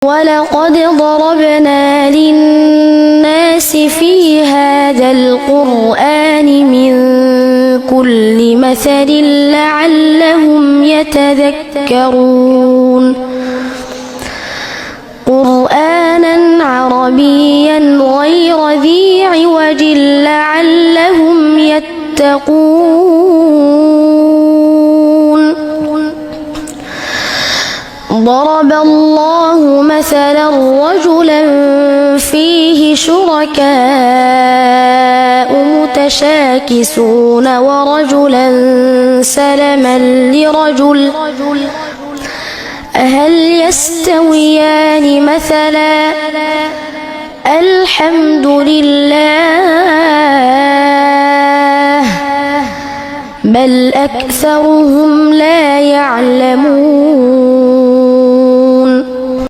ولقد ضربنا للناس في هذا القرآن من كل مثل لعلهم يتذكرون قرآنا عربيا غير ذي عوج لعلهم يتقون ضرب الله مثلا رجلا فيه شركاء متشاكسون ورجلا سلما لرجل هل يستويان مثلا الحمد لله بل أكثرهم لا يعلمون